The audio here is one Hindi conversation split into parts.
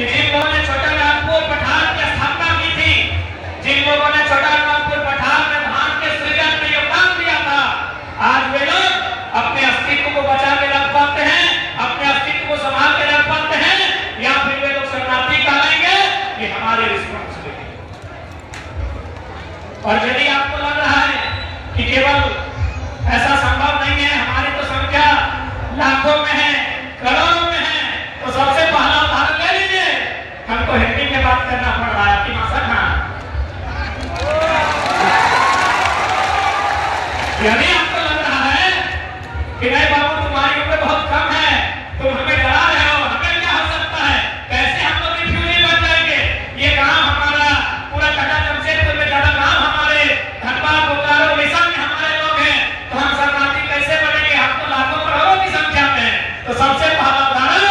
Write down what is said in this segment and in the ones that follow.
कि जिन लोगों ने छोटा नागपुर पठार की स्थापना की थी, जिन लोगों ने छोटा नागपुर पठार में धान के सृजन में योगदान दिया था, आज वे लोग अपने अस्तित्व को बचा के रख पाते हैं, अपने अस्तित्व को संभाल के रख पाते हैं, या फिर वे लोग शरणार्थी कहेंगे। ये हमारी रिस्पॉन्सिबिलिटी। और यदि आपको लग रहा है कि केवल ऐसा संभव नहीं है, हमारी तो संख्या लाखों में है, करोड़ों में है, तो सबसे पहला उदाहरण ले लीजिए। हमको हिंदी में बात करना पड़ रहा है, आपकी भाषा कहाँ? यदि आपको लग रहा है कि नहीं बाबू तुम्हारी उम्र बहुत कम है, तुम हमें डरा रहे हो, हमें क्या हो सकता है, कैसे हम लोग रिफ्यूजी बन जाएंगे, ये गांव हमारा पूरा कटा जमशेदपुर में ज्यादा गांव हमारे धनबाद बोकारो उड़ीसा में हमारे लोग हैं, तो हम शरणार्थी कैसे बनेंगे, हम तो लाखों करोड़ों की संख्या में हैं। तो सबसे पहला उदाहरण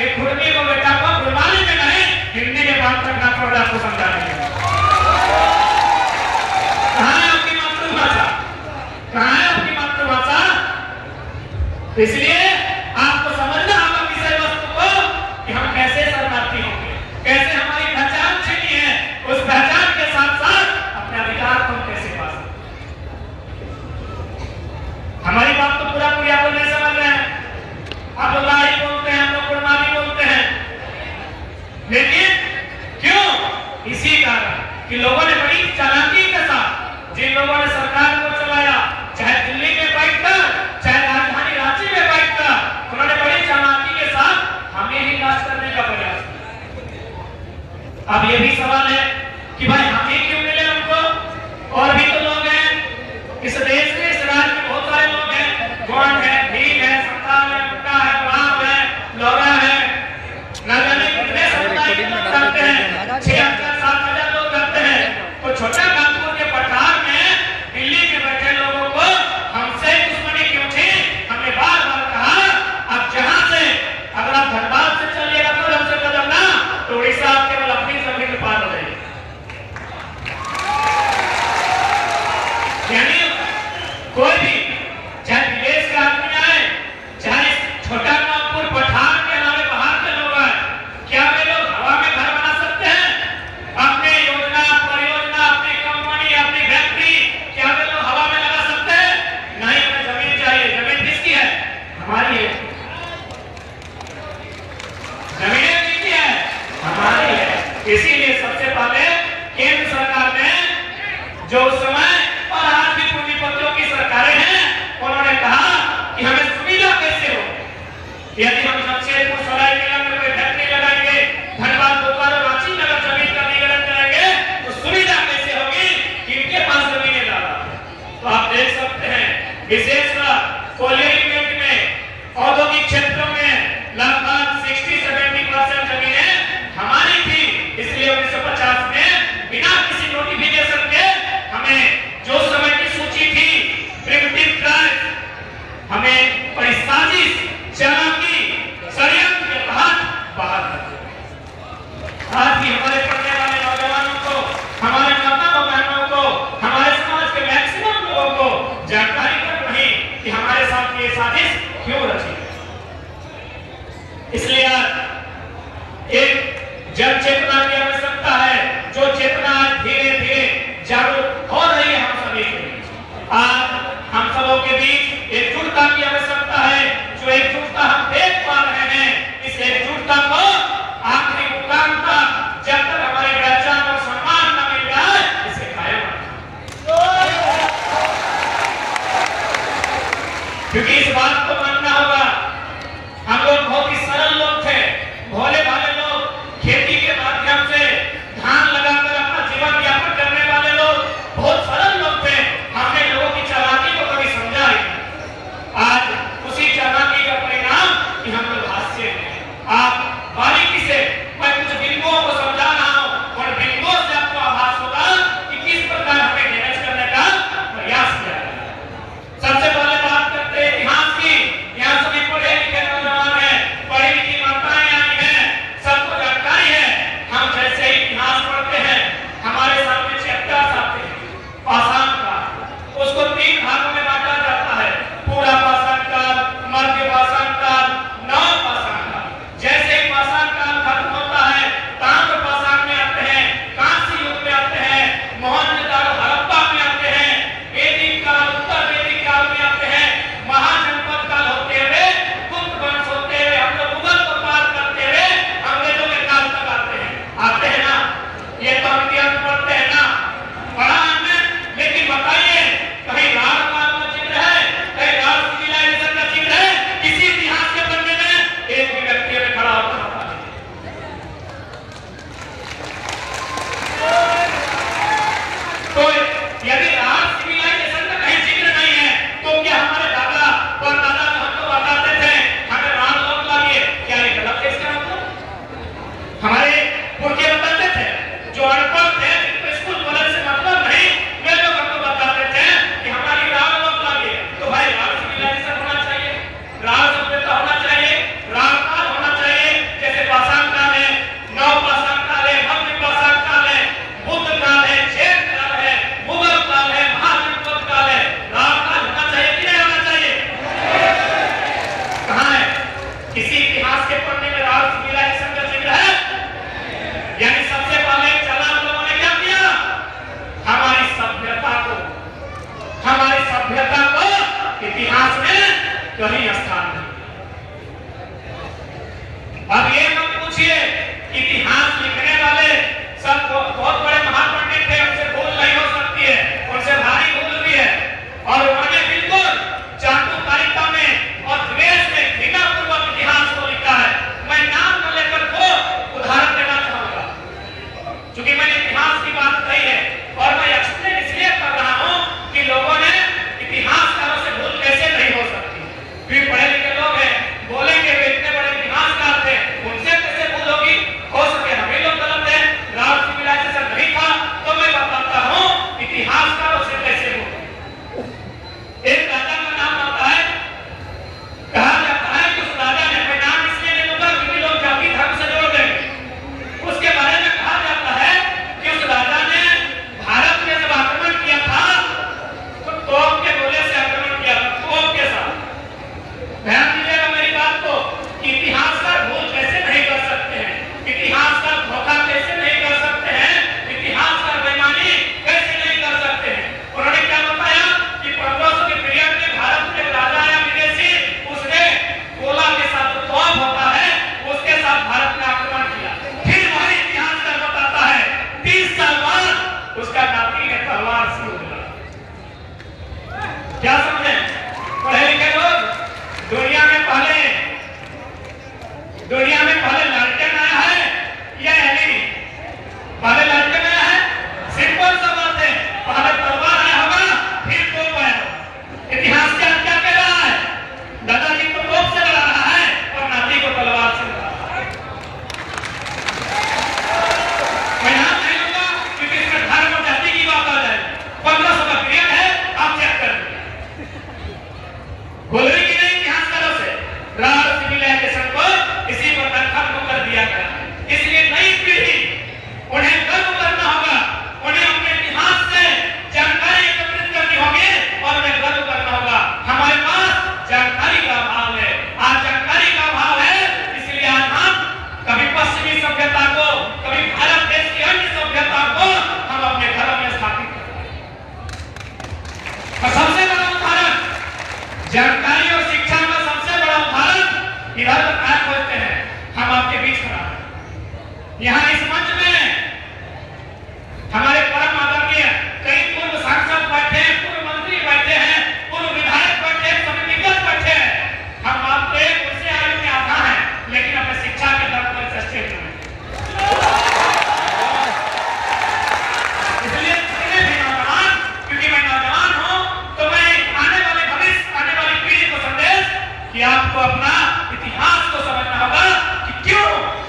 एक खुरमी को बेटा को गुरबानी में नहीं, हिंदी में बात करना पड़ रहा आपको समझाने के। कहाँ है आपकी मातृभाषा, कहाँ है आपकी मातृभाषा? इसलिए आपको समझना होगा विषय वस्तु को कि हम कैसे शरणार्थी होंगे, कैसे हमारी पहचान छिनी है, उस पहचान के साथ साथ अपने अधिकार को कैसे पा सकते। हमारी बात तो पूरा पूरी आप नहीं समझ रहे हैं। आप लोग लाही बोलते हैं, हम लोग गुरबानी बोलते हैं, लेकिन क्यों? इसी कारण कि लोगों ने बड़ी चालाकी के साथ, जिन लोगों ने सरकार को चलाया, चाहे दिल्ली में बैठकर, चाहे राजधानी रांची में बैठकर, उन्होंने बड़ी चालाकी के साथ हमें ही नाश करने का प्रयास किया। अब ये भी सवाल है कि भाई हम ही क्यों मिले हमको? और भी तो लोग हैं इस देश में, इस राज्य में बहुत सारे लोग हैं, गोंड है, भील है, संताल है, मुंडा है, ब्राह्मण है, लोरा है, न जाने कितने समुदाय के लोग रहते हैं, 6,000-7,000 लोग रहते हैं। तो छोटा नागपुर के पठार में दिल्ली में बैठे लोगों को हमसे दुश्मनी क्यों थी? हमने बार बार कहा, अब जहां से अगर आप धनबाद से चलिएगा तो हमसे कदम ना, तो उड़ीसा आप केवल अपनी जमीन में पार हो जाएगी। यानी कोई भी, चाहे विदेश के आदमी आए, चाहे छोटा नागपुर पठार के अलावा बाहर के लोग आए, क्या वे लोग हवा में घर बना सकते हैं? अपने योजना, परियोजना, अपनी कंपनी, अपनी फैक्ट्री, क्या वे लोग हवा में लगा सकते हैं? नहीं, हमें जमीन चाहिए। जमीन किसकी है? हमारी है। जमीन किसकी है? हमारी है। इसीलिए सबसे पहले केंद्र सरकार ने, जो उस समय और आज भी पूंजीपतियों की सरकारें हैं, उन्होंने कहा कि हमें सुविधा कैसे हो। यदि हम जमशेदपुर सरायकेला में कोई फैक्ट्री लगाएंगे, धनबाद बोकारो रांची में अगर जमीन का निगरान करेंगे, तो सुविधा कैसे होगी कि इनके पास जमीनें ज्यादा। तो आप देख सकते हैं, विशेषकर कोयले में, औद्योगिक क्षेत्रों में लगभग 60-70% जमीनें हमारी थी। इसलिए 1950 में बिना किसी नोटिफिकेशन के हमें जो समय की सूची थी, प्रिमिटिव ट्राइब, हमें बड़ी साजिश, चालाकी, षड्यंत्र के तहत बाहर कर दिया। आज भी हमारे पढ़ने वाले नौजवानों को, हमारे माता बहनों को, हमारे समाज के मैक्सिमम लोगों को जानकारी तक नहीं कि हमारे साथ ये साजिश क्यों रची। इसलिए आज एक जन चेतना की आवश्यकता है, जो चेतना धीरे धीरे जागरूक हो रही है हम सभी के बीच। आज हम सबों के बीच एकजुटता की आवश्यकता है। जो एकजुटता हम देख पा रहे हैं, इस एकजुटता को आखिरी मुकाम तक, जब तक हमारी पहचान और सम्मान न मिल जाए, इसे कायम रखना। क्योंकि इस बात को मानना होगा, हम लोग बहुत ही सरल लोग थे, भोले भाले लोग, खेती के माध्यम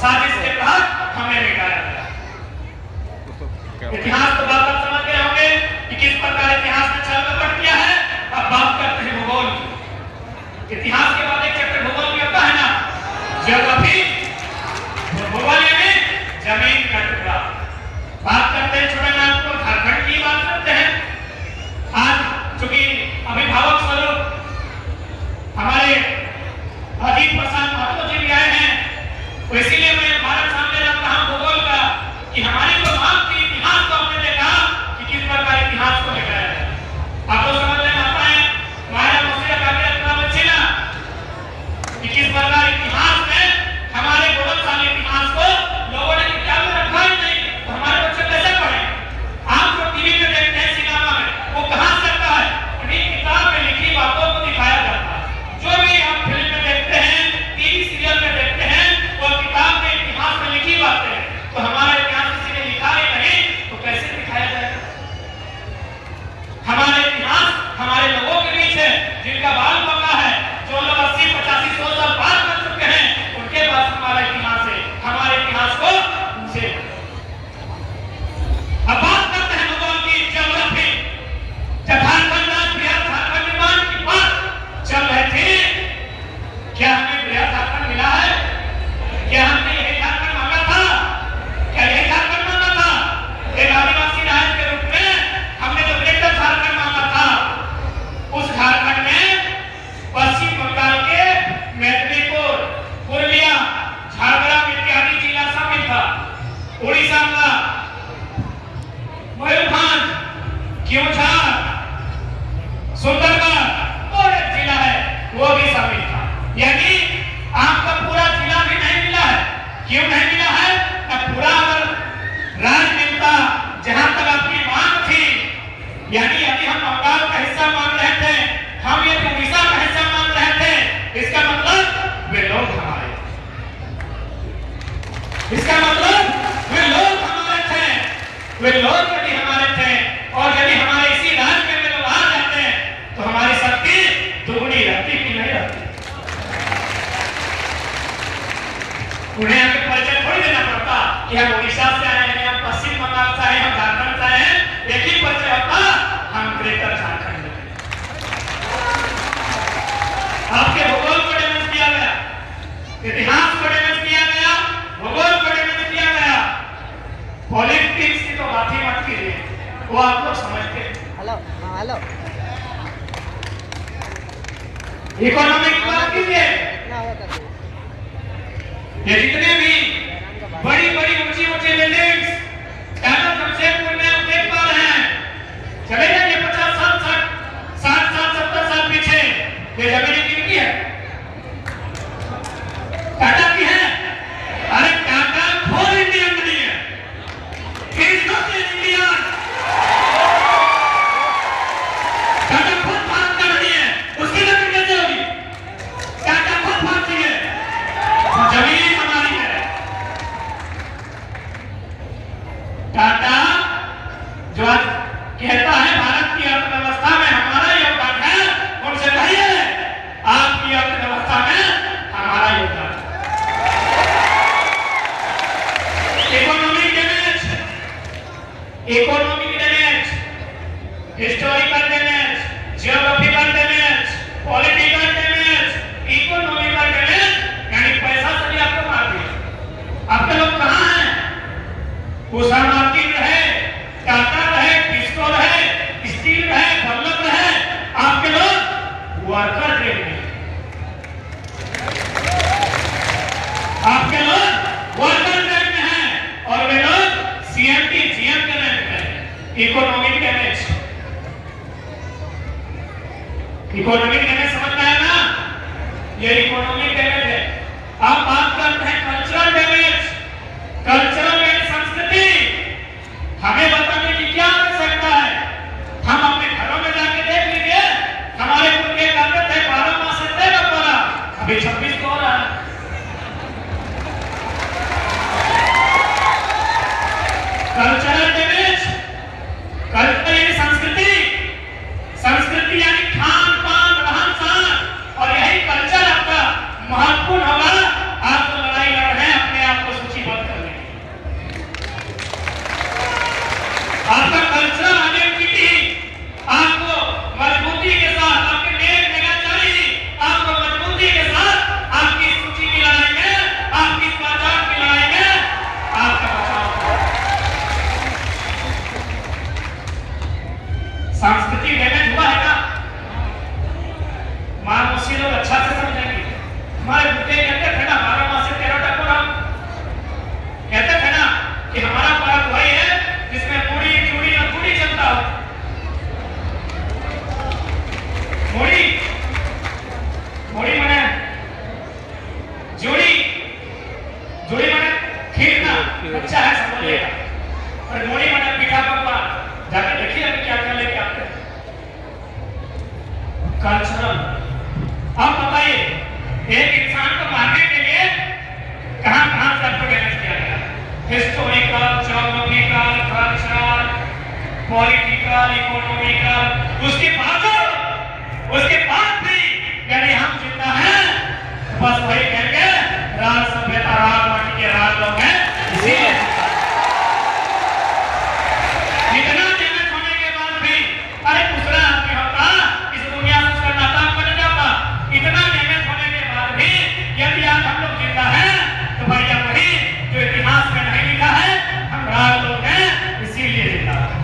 साजिश के तहत हमें मिटाया गया। इतिहास तो बात आप समझ गए होंगे कि किस प्रकार इतिहास ने छल कपट किया है। अब बात करते हैं भूगोल की। इतिहास के बाद एक चैप्टर भूगोल में आता है ना, ज्योग्राफी। भूगोल यानी जमीन का टुकड़ा। बात करते हैं छोटे नाम को झारखंड की बात करते हैं। आज चूंकि अभिभावक स्वरूप हमारे अजीत प्रसाद महतो जी भी आए हैं, तो इसीलिए मैं भारत सामने रखता हूं भूगोल का कि हमारी जो बात की इतिहास को हमने देखा कि किस प्रकार इतिहास को लिखा है। आपको समझ में आता है हमारा मुझसे काफी इतना बच्चे ना कि किस प्रकार इतिहास में हमारे गौरवशाली इतिहास को लोगों ने किताब में रखा ही नहीं, तो हमारे बच्चे कैसे पढ़े। आप जो टीवी में देखते हैं सिनेमा में, वो कहां से आता है? उन्हीं किताब में लिखी बातों को दिखाया जाता है। जो भी आप फिल्म में देखते हैं, टीवी सीरियल में देखते हैं, वो किताब में इतिहास में लिखी बातें हैं। तो हमारा इतिहास किसी ने लिखा ही नहीं, तो कैसे दिखाया जाएगा? हमारा इतिहास हमारे लोगों के बीच है जिनका बाल पका है, जो लोग 80, 85, 100 साल पार कर चुके हैं, उनके पास हमारा इतिहास है। हमारे इतिहास को उनसे। अब बात करते हैं भूगोल की, ज्योग्राफी। जब झारखंड बृहद झारखंड निर्माण की बात चल रही थी, क्या हमें बृहद झारखंड मिला है? क्या हमने यही झारखंड मांगा था? क्या यही झारखंड मांगा था? एक आदिवासी राज्य के रूप में हमने जो ग्रेटर झारखंड मांगा था, उस झारखंड में पश्चिम बंगाल के मेदिनीपुर, पुरुलिया, झारग्राम इत्यादि जिला शामिल था। उड़ीसा का मयूरभंज, केवझर, सुंदरगढ़ और एक जिला है वो भी शामिल था। यानी आपका पूरा जिला भी नहीं मिला है। क्यों नहीं मिला है? अब पूरा अगर राज्य मिलता, जहां तक आपकी मांग थी, यानी अभी हम बंगाल का हिस्सा मांग रहे थे, हम ये उड़ीसा का हिस्सा मांग रहे थे, इसका मतलब वे लोग हमारे, इसका मतलब वे लोग हमारे थे, वे लोग यदि हमारे थे और यदि हमारे इसी राज्य में लोग आ जाते हैं तो हमारी शक्ति दुगनी रहती कि नहीं रहती। उन्हें आगे परिचय थोड़ी देना पड़ता कि हम उड़ीसा से आए हैं, हम पश्चिम बंगाल से आए हैं, हम झारखंड से आए हैं। एक ही परिचय होता, हम ग्रेटर झारखंड में। आपके भूगोल को डैमेज किया गया, इतिहास को डैमेज किया गया, भूगोल को डैमेज किया गया। पॉलिटिक्स की तो बात ही मत कीजिए, वो आप लोग समझते हैं। हेलो इकोनॉमिक की बात कीजिए। ये जितने भी बड़ी बड़ी ऊंची ऊंची बिल्डिंग्स जमशेदपुर में आप देख पा रहे हैं, चले जाइए 50 साल 60 साल 70 साल पीछे, ये जमीन किनकी है? टाटा की है। अरे टाटा खोल इंडियन नहीं है, इंडिया टाटा खुद भारत का नहीं है, उसकी जमीन कैसे होगी? टाटा खुद भारतीय है, जमीन हमारी है। टाटा जो आज कहता है भारत की अर्थव्यवस्था में हमारा योगदान है, उनसे कहिए आपकी अर्थव्यवस्था में हमारा योगदान है। Economic damage, economic damage, historical damage, geographical damage, political damage, economical damage, यानी पैसा से भी आपको मार दिया। आपके लोग कहां हैं? उषा मार्टिन रहे, टाटा रहे, टिस्को रहे, स्टील रहे, बल्लभ रहे, आपके लोग वर्कर ग्रेड में, आपके लोग वर्कर ग्रेड में हैं और वे लोग सीएमटी जीएम के रैंक में। इकोनॉमिक डैमेज, इकोनॉमिक डैमेज समझ में आया ना? ये इकोनॉमिक डैमेज है। अब बात करते हैं कल्चरल डैमेज। कल्चरल एंड संस्कृति, हमें बताने की क्या आवश्यकता है? हम अपने घरों में जाके देख लीजिए, हमारे पुरखे करते थे 12 मास से 13 पड़ा, अभी 26 हो रहा है। कल्चरल डैमेज, कल्चर यानी संस्कृति, संस्कृति यानी खान पान रहन सहन, और यही कल्चर आपका महत्वपूर्ण होगा। आप historical, geographical, cultural, political, economical, उसके बाद भी यदि हम जिंदा हैं तो बस वही कहेंगे राज सभ्यता, राज माटी के राज लोग हैं। इसीलिए इतना डेमेज होने के बाद भी अरे दूसरा आदमी होता इस दुनिया से उसका नाता बन जाता। इतना डैमेज होने के बाद भी यदि आज हम लोग जिंदा हैं तो भैया वही जो इतिहास में नहीं लिखा है, हम राज लोग हैं इसीलिए जिंदा है।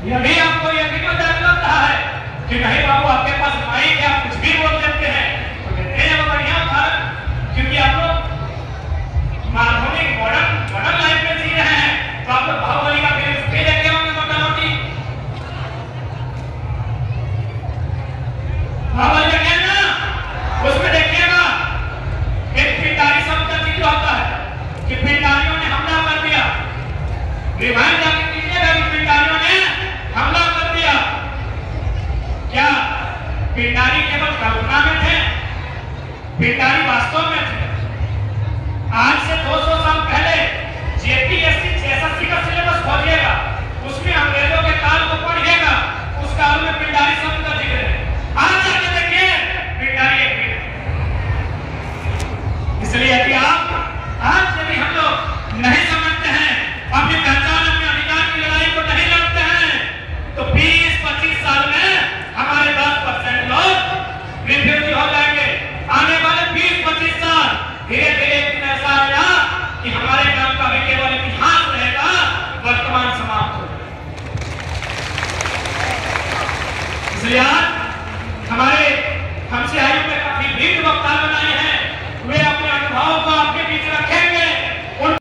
यदि आपको यह भी डर लगता है कि नहीं बाबू आपके पास माइक है, आप कुछ भी बोल देते हैं, तो कहते हैं बढ़िया था, क्योंकि आप लोग आधुनिक मॉडर्न लाइफ में जी रहे हैं, तो आप लोग बाहुबली का फिल्म भी देखे होंगे मोटा मोटी। बाहुबली देखे ना, उसमें देखिएगा एक पिटारी शब्द का जिक्र होता है कि पिटारियों ने हमला कर दिया। रिवाइंड जाके कीजिएगा कि पिटारियों ने हमला कर दिया। क्या पिटारी केवल कल्पना में थे? पिटारी वास्तव में थे। आज से 200 साल पहले जेपीएससी 86 का सिलेबस खोलिएगा, उसमें अंग्रेजों के काल को पढ़िएगा, उस काल में पिटारी शब्द का जिक्र है। आज जाके देखिए पिटारी एक भी नहीं। इसलिए यदि आज यदि हम लोग नहीं समझते हैं, अपनी पहचान, अपने अधिकार की लड़ाई को नहीं लड़ते हैं, तो 20-25 साल में हमारे 10% लोग रिफ्यूजी हो जाएंगे। आने वाले 20-25 साल धीरे धीरे एक दिन ऐसा आएगा कि हमारे काम का भी केवल इतिहास रहेगा, वर्तमान समाप्त हो जाएगा। इसलिए आज